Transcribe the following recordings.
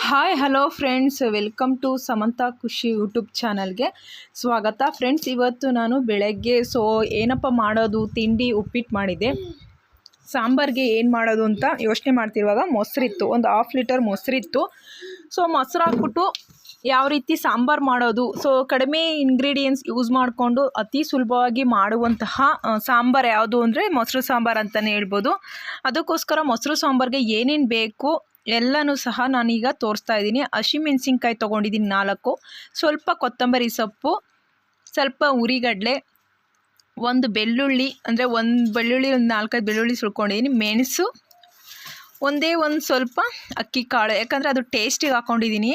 Hi hello friends, welcome to Samantha Khushi YouTube ಚಾನಲ್ಗೆ ಸ್ವಾಗತ. Friends, ಇವತ್ತು ನಾನು ಬೆಳಗ್ಗೆ ಏನಪ್ಪ ಮಾಡೋದು, ತಿಂಡಿ ಉಪ್ಪಿಟ್ಟು ಮಾಡಿದೆ. ಸಾಂಬಾರಿಗೆ ಏನು ಮಾಡೋದು ಅಂತ ಯೋಚನೆ ಮಾಡ್ತಿರುವಾಗ ಮೊಸರಿತ್ತು, ಒಂದು 1/2 ಲೀಟರ್ ಮೊಸರಿತ್ತು. ಮೊಸರು ಹಾಕ್ಬಿಟ್ಟು ಯಾವ ರೀತಿ ಸಾಂಬಾರು ಮಾಡೋದು, ಕಡಿಮೆ ಇಂಗ್ರೀಡಿಯೆಂಟ್ಸ್ ಯೂಸ್ ಮಾಡಿಕೊಂಡು ಅತಿ ಸುಲಭವಾಗಿ ಮಾಡುವಂತಹ ಸಾಂಬಾರು ಯಾವುದು ಅಂದರೆ ಮೊಸರು ಸಾಂಬಾರು ಅಂತಲೇ ಹೇಳ್ಬೋದು. ಅದಕ್ಕೋಸ್ಕರ ಮೊಸರು ಸಾಂಬಾರಿಗೆ ಏನೇನು ಬೇಕು ಎಲ್ಲನೂ ಸಹ ನಾನೀಗ ತೋರಿಸ್ತಾ ಇದ್ದೀನಿ. ಹಸಿಮೆಣಸಿನ್ಕಾಯಿ ತೊಗೊಂಡಿದ್ದೀನಿ 4, ಸ್ವಲ್ಪ ಕೊತ್ತಂಬರಿ ಸೊಪ್ಪು, ಸ್ವಲ್ಪ ಉರಿಗಡಲೆ, ಒಂದು ಬೆಳ್ಳುಳ್ಳಿ ಅಂದರೆ ಒಂದು ಬೆಳ್ಳುಳ್ಳಿ, ಒಂದು 4-5 ಬೆಳ್ಳುಳ್ಳಿ ಸುಳ್ಕೊಂಡಿದ್ದೀನಿ, ಮೆಣಸು, ಒಂದೇ ಒಂದು ಸ್ವಲ್ಪ ಅಕ್ಕಿ ಕಾಳು, ಯಾಕಂದರೆ ಅದು ಟೇಸ್ಟಿಗೆ ಹಾಕ್ಕೊಂಡಿದ್ದೀನಿ.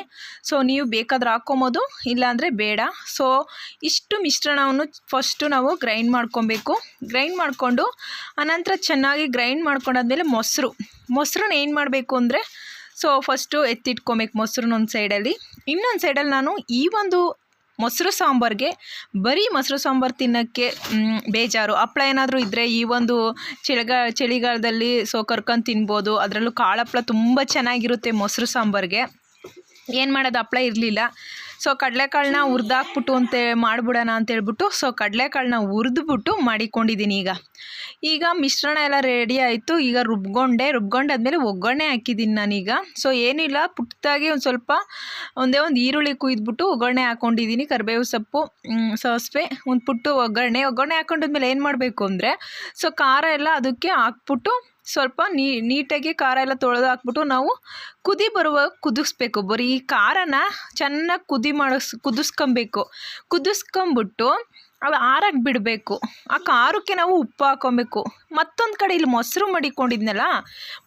ನೀವು ಬೇಕಾದ್ರೆ ಹಾಕ್ಕೊಬೋದು, ಇಲ್ಲಾಂದರೆ ಬೇಡ. ಇಷ್ಟು ಮಿಶ್ರಣವನ್ನು ಫಸ್ಟು ನಾವು ಗ್ರೈಂಡ್ ಮಾಡ್ಕೊಬೇಕು. ಗ್ರೈಂಡ್ ಮಾಡಿಕೊಂಡು ಅನಂತರ ಚೆನ್ನಾಗಿ ಗ್ರೈಂಡ್ ಮಾಡ್ಕೊಂಡಾದ್ಮೇಲೆ ಮೊಸರನ್ನ ಏನು ಮಾಡಬೇಕು ಅಂದರೆ ಫಸ್ಟು ಎತ್ತಿಟ್ಕೊಬೇಕು ಮೊಸರನ್ನ ಒಂದು ಸೈಡಲ್ಲಿ. ಇನ್ನೊಂದು ಸೈಡಲ್ಲಿ ನಾನು ಈ ಒಂದು ಮೊಸರು ಸಾಂಬಾರಿಗೆ ಬರೀ ಮೊಸರು ಸಾಂಬಾರು ತಿನ್ನೋಕ್ಕೆ ಬೇಜಾರು, ಹಪ್ಳ ಏನಾದರೂ ಇದ್ದರೆ ಈ ಒಂದು ಚಳಿಗಾಲದಲ್ಲಿ ಕರ್ಕೊಂಡು ತಿನ್ಬೋದು. ಅದರಲ್ಲೂ ಕಾಳಪ್ಪಳ ತುಂಬ ಚೆನ್ನಾಗಿರುತ್ತೆ ಮೊಸರು ಸಾಂಬಾರಿಗೆ. ಏನು ಮಾಡೋದು, ಹಪ್ಳ ಇರಲಿಲ್ಲ. ಕಡಲೆಕಾಳನ್ನ ಹುರಿದಾಕ್ಬಿಟ್ಟು ಮಾಡಿಬಿಡೋಣ ಅಂತೇಳ್ಬಿಟ್ಟು ಕಡಲೆಕಾಳನ್ನ ಹುರಿದ್ಬಿಟ್ಟು ಮಾಡಿಕೊಂಡಿದ್ದೀನಿ. ಈಗ ಮಿಶ್ರಣ ಎಲ್ಲ ರೆಡಿ ಆಯಿತು. ಈಗ ರುಬ್ಕೊಂಡಾದ್ಮೇಲೆ ಒಗ್ಗರಣೆ ಹಾಕಿದ್ದೀನಿ ನಾನೀಗ. ಏನಿಲ್ಲ, ಪುಟ್ಟದಾಗಿ ಒಂದೇ ಒಂದು ಈರುಳ್ಳಿ ಕುಯ್ದುಬಿಟ್ಟು ಒಗ್ಗರಣೆ ಹಾಕ್ಕೊಂಡಿದ್ದೀನಿ. ಕರಿಬೇವು ಸೊಪ್ಪು, ಸಾಸಿವೆ, ಒಂದು ಪುಟ್ಟು ಒಗ್ಗರಣೆ ಹಾಕೊಂಡಾದ್ಮೇಲೆ ಏನು ಮಾಡಬೇಕು ಅಂದರೆ ಖಾರ ಎಲ್ಲ ಅದಕ್ಕೆ ಹಾಕ್ಬಿಟ್ಟು ಸ್ವಲ್ಪ ನೀಟಾಗಿ ಖಾರ ಎಲ್ಲ ತೊಳೆದು ಹಾಕ್ಬಿಟ್ಟು ನಾವು ಕುದಿ ಬರುವಾಗ ಕುದಿಸ್ಬೇಕು. ಬರೀ ಈ ಖಾರನ ಚೆನ್ನಾಗಿ ಕುದಿಸ್ಕೊಂಬಿಟ್ಟು ಅದು ಆರಕ್ಕೆ ಬಿಡಬೇಕು. ಆ ಖಾರಕ್ಕೆ ನಾವು ಉಪ್ಪು ಹಾಕ್ಕೊಬೇಕು. ಮತ್ತೊಂದು ಕಡೆ ಇಲ್ಲಿ ಮೊಸರು ಮಡಿಕೊಂಡಿದ್ನಲ್ಲ,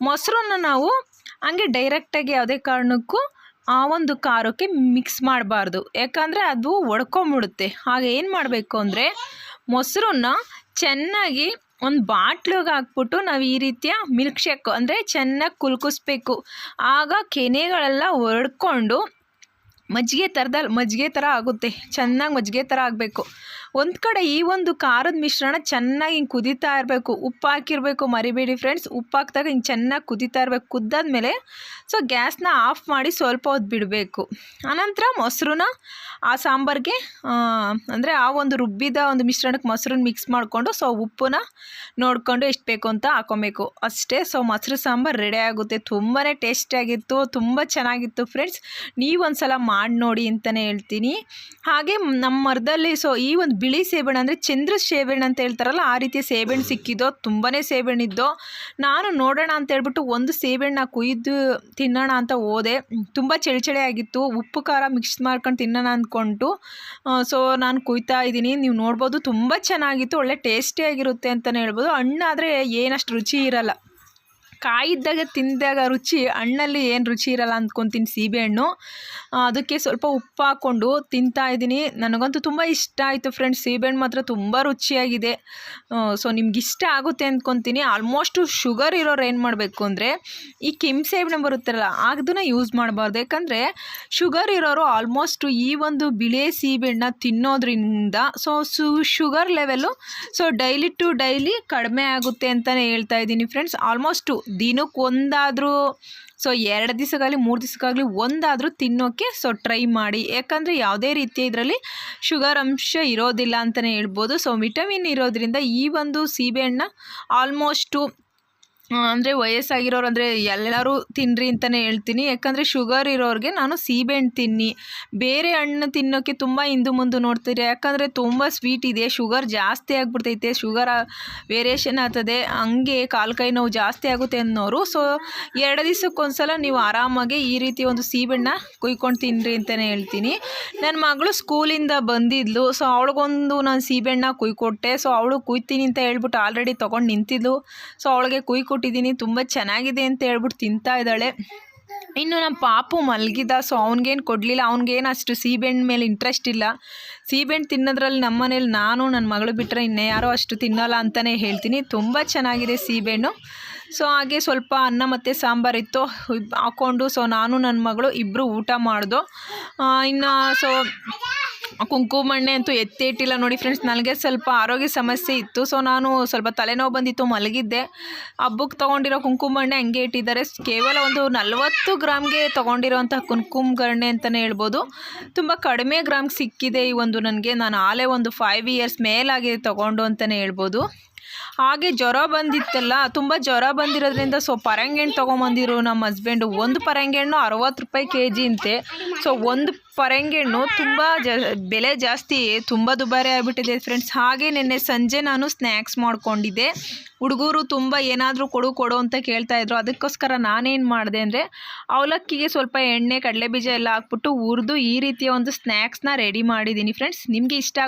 ಮೊಸರನ್ನು ನಾವು ಹಂಗೆ ಡೈರೆಕ್ಟಾಗಿ ಯಾವುದೇ ಕಾರಣಕ್ಕೂ ಆ ಒಂದು ಖಾರಕ್ಕೆ ಮಿಕ್ಸ್ ಮಾಡಬಾರ್ದು, ಯಾಕಂದರೆ ಅದು ಒಡ್ಕೊಂಬಿಡುತ್ತೆ. ಆಗ ಏನು ಮಾಡಬೇಕು ಅಂದರೆ ಮೊಸರನ್ನ ಚೆನ್ನಾಗಿ ಒಂದು ಬಾಟ್ಲಿಗೆ ಹಾಕ್ಬಿಟ್ಟು ನಾವು ಈ ರೀತಿಯ ಮಿಲ್ಕ್ ಶೇಕ್ ಅಂದರೆ ಚೆನ್ನಾಗಿ ಕುಲ್ಕಿಸ್ಬೇಕು. ಆಗ ಕೆನೆಗಳೆಲ್ಲ ಒಡ್ಕೊಂಡು ಮಜ್ಜಿಗೆ ಥರ ಆಗುತ್ತೆ. ಚೆನ್ನಾಗಿ ಮಜ್ಜಿಗೆ ಥರ ಆಗಬೇಕು. ಒಂದು ಕಡೆ ಈ ಒಂದು ಖಾರದ ಮಿಶ್ರಣ ಚೆನ್ನಾಗಿ ಹಿಂಗೆ ಕುದೀತಾ ಇರಬೇಕು. ಉಪ್ಪು ಹಾಕಿರಬೇಕು, ಮರಿಬೇಡಿ ಫ್ರೆಂಡ್ಸ್. ಉಪ್ಪು ಹಾಕಿದಾಗ ಹಿಂಗೆ ಚೆನ್ನಾಗಿ ಕುದೀತಾ ಇರಬೇಕು. ಕುದ್ದಾದ್ಮೇಲೆ ಗ್ಯಾಸ್ನ ಆಫ್ ಮಾಡಿ ಸ್ವಲ್ಪ ಹೊತ್ತು ಬಿಡಬೇಕು. ಆನಂತರ ಮೊಸರನ್ನ ಆ ಸಾಂಬಾರಿಗೆ ಅಂದರೆ ಆ ಒಂದು ರುಬ್ಬಿದ ಒಂದು ಮಿಶ್ರಣಕ್ಕೆ ಮೊಸರನ್ನ ಮಿಕ್ಸ್ ಮಾಡಿಕೊಂಡು ಉಪ್ಪನ್ನ ನೋಡಿಕೊಂಡು ಎಷ್ಟು ಬೇಕು ಅಂತ ಹಾಕ್ಕೊಬೇಕು ಅಷ್ಟೇ. ಮೊಸರು ಸಾಂಬಾರು ರೆಡಿ ಆಗುತ್ತೆ. ತುಂಬಾ ಟೇಸ್ಟಿಯಾಗಿತ್ತು, ತುಂಬ ಚೆನ್ನಾಗಿತ್ತು ಫ್ರೆಂಡ್ಸ್. ನೀವು ಒಂದು ಸಲ ಮಾಡಿ ನೋಡಿ ಅಂತಲೇ ಹೇಳ್ತೀನಿ. ಹಾಗೆ ನಮ್ಮ ಮರದಲ್ಲಿ ಈ ಒಂದು ಬಿಳಿ ಸೇಬಣ್ಣು ಅಂದರೆ ಚಂದ್ರ ಸೇಬಣ್ಣು ಅಂತ ಹೇಳ್ತಾರಲ್ಲ, ಆ ರೀತಿಯ ಸೇಬಣ್ಣು ಸಿಕ್ಕಿದ್ದೋ, ತುಂಬಾ ಸೇಬಣ್ಣಿದ್ದೋ. ನಾನು ನೋಡೋಣ ಅಂತ ಹೇಳ್ಬಿಟ್ಟು ಒಂದು ಸೇಬಣ್ಣ ಕುಯ್ದು ತಿನ್ನೋಣ ಅಂತ ಹೋದೆ. ತುಂಬ ಚಳಿ ಆಗಿತ್ತು. ಉಪ್ಪು ಖಾರ ಮಿಕ್ಸ್ ಮಾಡ್ಕೊಂಡು ತಿನ್ನೋಣ ಅಂದ್ಕೊಂಡು ನಾನು ಕುಯ್ತಾ ಇದ್ದೀನಿ. ನೀವು ನೋಡ್ಬೋದು, ತುಂಬ ಚೆನ್ನಾಗಿತ್ತು, ಒಳ್ಳೆ ಟೇಸ್ಟಿಯಾಗಿರುತ್ತೆ ಅಂತಲೇ ಹೇಳ್ಬೋದು. ಹಣ್ಣಾದರೆ ಏನಷ್ಟು ರುಚಿ ಇರಲ್ಲ, ಕಾಯಿದ್ದಾಗ ತಿಂದಾಗ ರುಚಿ, ಹಣ್ಣಲ್ಲಿ ಏನು ರುಚಿ ಇರಲ್ಲ ಅಂದ್ಕೊತೀನಿ ಸೀಬೆಹಣ್ಣು. ಅದಕ್ಕೆ ಸ್ವಲ್ಪ ಉಪ್ಪು ಹಾಕ್ಕೊಂಡು ತಿಂತಾಯಿದ್ದೀನಿ. ನನಗಂತೂ ತುಂಬ ಇಷ್ಟ ಆಯಿತು ಫ್ರೆಂಡ್ಸ್. ಸೀಬೆಹಣ್ಣು ಮಾತ್ರ ತುಂಬ ರುಚಿಯಾಗಿದೆ. ನಿಮ್ಗೆ ಇಷ್ಟ ಆಗುತ್ತೆ ಅಂದ್ಕೊತೀನಿ. ಆಲ್ಮೋಸ್ಟು ಶುಗರ್ ಇರೋರು ಏನು ಮಾಡಬೇಕು ಅಂದರೆ ಈ ಕೆಂಪು ಸೇಬೆಹಣ್ಣು ಬರುತ್ತಲ್ಲ ಅದನ್ನು ಯೂಸ್ ಮಾಡಬಾರ್ದು. ಯಾಕಂದರೆ ಶುಗರ್ ಇರೋರು ಆಲ್ಮೋಸ್ಟು ಈ ಒಂದು ಬಿಳಿ ಸೀಬೆಹಣ್ಣು ತಿನ್ನೋದ್ರಿಂದ sugar level daily to daily ಕಡಿಮೆ ಆಗುತ್ತೆ ಅಂತಲೇ ಹೇಳ್ತಾ ಇದ್ದೀನಿ ಫ್ರೆಂಡ್ಸ್. ಆಲ್ಮೋಸ್ಟು ದಿನಕ್ಕೆ ಒಂದಾದರೂ 2 ದಿವಸಕ್ಕಾಗಲಿ 3 ದಿವಸಕ್ಕಾಗಲಿ ಒಂದಾದರೂ ತಿನ್ನೋಕ್ಕೆ ಟ್ರೈ ಮಾಡಿ. ಯಾಕಂದರೆ ಯಾವುದೇ ರೀತಿಯ ಇದರಲ್ಲಿ ಶುಗರ್ ಅಂಶ ಇರೋದಿಲ್ಲ ಅಂತಲೇ ಹೇಳ್ಬೋದು. ವಿಟಮಿನ್ ಇರೋದ್ರಿಂದ ಈ ಒಂದು ಸೀಬೆಹಣ್ಣು ಆಲ್ಮೋಸ್ಟು ಅಂದರೆ ವಯಸ್ಸಾಗಿರೋರು ಅಂದರೆ ಎಲ್ಲರೂ ತಿನ್ನಿರಿ ಅಂತಲೇ ಹೇಳ್ತೀನಿ. ಯಾಕಂದರೆ ಶುಗರ್ ಇರೋರಿಗೆ ನಾನು ಸೀಬೆಹಣ್ಣು ತಿನ್ನಿ, ಬೇರೆ ಹಣ್ಣು ತಿನ್ನೋಕ್ಕೆ ತುಂಬ ಹಿಂದು ಮುಂದೆ ನೋಡ್ತೀರಿ. ಯಾಕಂದರೆ ತುಂಬ ಸ್ವೀಟ್ ಇದೆ, ಶುಗರ್ ಜಾಸ್ತಿ ಆಗಿಬಿಡ್ತೈತೆ, ಶುಗರ್ ವೇರಿಯೇಷನ್ ಆಗ್ತದೆ, ಹಂಗೆ ಕಾಲು ಕೈ ನೋವು ಜಾಸ್ತಿ ಆಗುತ್ತೆ ಅನ್ನೋರು 2 ದಿವಸಕ್ಕೊಂದ್ಸಲ ನೀವು ಆರಾಮಾಗಿ ಈ ರೀತಿ ಒಂದು ಸೀಬೆಹಣ್ಣು ಕುಯ್ಕೊಂಡು ತಿನ್ನಿರಿ ಅಂತಲೇ ಹೇಳ್ತೀನಿ. ನನ್ನ ಮಗಳು ಸ್ಕೂಲಿಂದ ಬಂದಿದ್ಲು. ಅವಳಿಗೊಂದು ನಾನು ಸೀಬೆಹಣ್ಣು ಕುಯ್ಕೊಟ್ಟೆ. ಅವಳು ಕುಯ್ತೀನಿ ಅಂತ ಹೇಳ್ಬಿಟ್ಟು ಆಲ್ರೆಡಿ ತೊಗೊಂಡು ನಿಂತಿದ್ಲು. ಅವಳಿಗೆ ಕುಯ್ಕೊಟ್ಟಿದ್ದೀನಿ. ತುಂಬ ಚೆನ್ನಾಗಿದೆ ಅಂತ ಹೇಳ್ಬಿಟ್ಟು ತಿಂತಾ ಇದ್ದಾಳೆ. ಇನ್ನು ನಮ್ಮ ಪಾಪು ಮಲಗಿದ. ಅವ್ನಿಗೇನು ಕೊಡಲಿಲ್ಲ, ಅವ್ನಿಗೇನು ಅಷ್ಟು ಸೀಬೆಹಣ್ಣು ಮೇಲೆ ಇಂಟ್ರೆಸ್ಟ್ ಇಲ್ಲ. ಸೀಬೆಹಣ್ಣು ತಿನ್ನೋದ್ರಲ್ಲಿ ನಮ್ಮ ಮನೇಲಿ ನಾನು ನನ್ನ ಮಗಳು ಬಿಟ್ಟರೆ ಇನ್ನೇ ಯಾರೋ ಅಷ್ಟು ತಿನ್ನೋಲ್ಲ ಅಂತಲೇ ಹೇಳ್ತೀನಿ. ತುಂಬ ಚೆನ್ನಾಗಿದೆ ಸೀಬೆಹಣ್ಣು. ಹಾಗೆ ಸ್ವಲ್ಪ ಅನ್ನ ಮತ್ತು ಸಾಂಬಾರಿತ್ತು ಹಾಕ್ಕೊಂಡು ನಾನು ನನ್ನ ಮಗಳು ಇಬ್ಬರು ಊಟ ಮಾಡ್ದೋ. ಇನ್ನು ಕುಂಕುಮ ಎಣ್ಣೆ ಅಂತೂ ಎತ್ತೇ ಇಟ್ಟಿಲ್ಲ ನೋಡಿ ಫ್ರೆಂಡ್ಸ್. ನನಗೆ ಸ್ವಲ್ಪ ಆರೋಗ್ಯ ಸಮಸ್ಯೆ ಇತ್ತು, ಸೊ ನಾನು ಸ್ವಲ್ಪ ತಲೆನೋವು ಬಂದಿತ್ತು, ಮಲಗಿದ್ದೆ. ಹಬ್ಬಕ್ಕೆ ತೊಗೊಂಡಿರೋ ಕುಂಕುಮ ಎಣ್ಣೆ ಹಂಗೆ ಇಟ್ಟಿದ್ದಾರೆ. ಕೇವಲ ಒಂದು 40 ಗ್ರಾಮ್ಗೆ ತೊಗೊಂಡಿರೋಂಥ ಕುಂಕುಮ ಎಣ್ಣೆ ಅಂತಲೇ ಹೇಳ್ಬೋದು. ತುಂಬ ಕಡಿಮೆ ಗ್ರಾಮ್ ಸಿಕ್ಕಿದೆ ಈ ಒಂದು ನನಗೆ. ನಾನು ಆಲೇ ಒಂದು 5 ಇಯರ್ಸ್ ಮೇಲಾಗಿದೆ ತೊಗೊಂಡು ಅಂತಲೇ ಹೇಳ್ಬೋದು. ಹಾಗೆ ಜ್ವರ ಬಂದಿತ್ತಲ್ಲ, ತುಂಬ ಜ್ವರ ಬಂದಿರೋದ್ರಿಂದ ಸೊ ಪರಂಗಿಹಣ್ಣು ತೊಗೊಂಬಂದಿರು ನಮ್ಮ ಹಸ್ಬೆಂಡು. ಒಂದು ಪರಂಗಿಹಣ್ಣು 60 ರೂಪಾಯಿ kg ಅಂತೆ. ಸೊ ಒಂದು ಪರಂಗಿಹಣ್ಣು ತುಂಬ ಬೆಲೆ ಜಾಸ್ತಿ, ತುಂಬ ದುಬಾರಿ ಆಗಿಬಿಟ್ಟಿದೆ ಫ್ರೆಂಡ್ಸ್. ಹಾಗೆ ನಿನ್ನೆ ಸಂಜೆ ನಾನು ಸ್ನ್ಯಾಕ್ಸ್ ಮಾಡ್ಕೊಂಡಿದ್ದೆ. ಹುಡುಗರು ತುಂಬ ಏನಾದರೂ ಕೊಡು ಅಂತ ಕೇಳ್ತಾಯಿದ್ರು. ಅದಕ್ಕೋಸ್ಕರ ನಾನೇನು ಮಾಡಿದೆ ಅಂದರೆ ಅವಲಕ್ಕಿಗೆ ಸ್ವಲ್ಪ ಎಣ್ಣೆ, ಕಡಲೆಬೀಜ ಎಲ್ಲ ಹಾಕ್ಬಿಟ್ಟು ಹುರಿದು ಈ ರೀತಿಯ ಒಂದು ಸ್ನ್ಯಾಕ್ಸ್ನ ರೆಡಿ ಮಾಡಿದ್ದೀನಿ ಫ್ರೆಂಡ್ಸ್. ನಿಮಗೆ ಇಷ್ಟ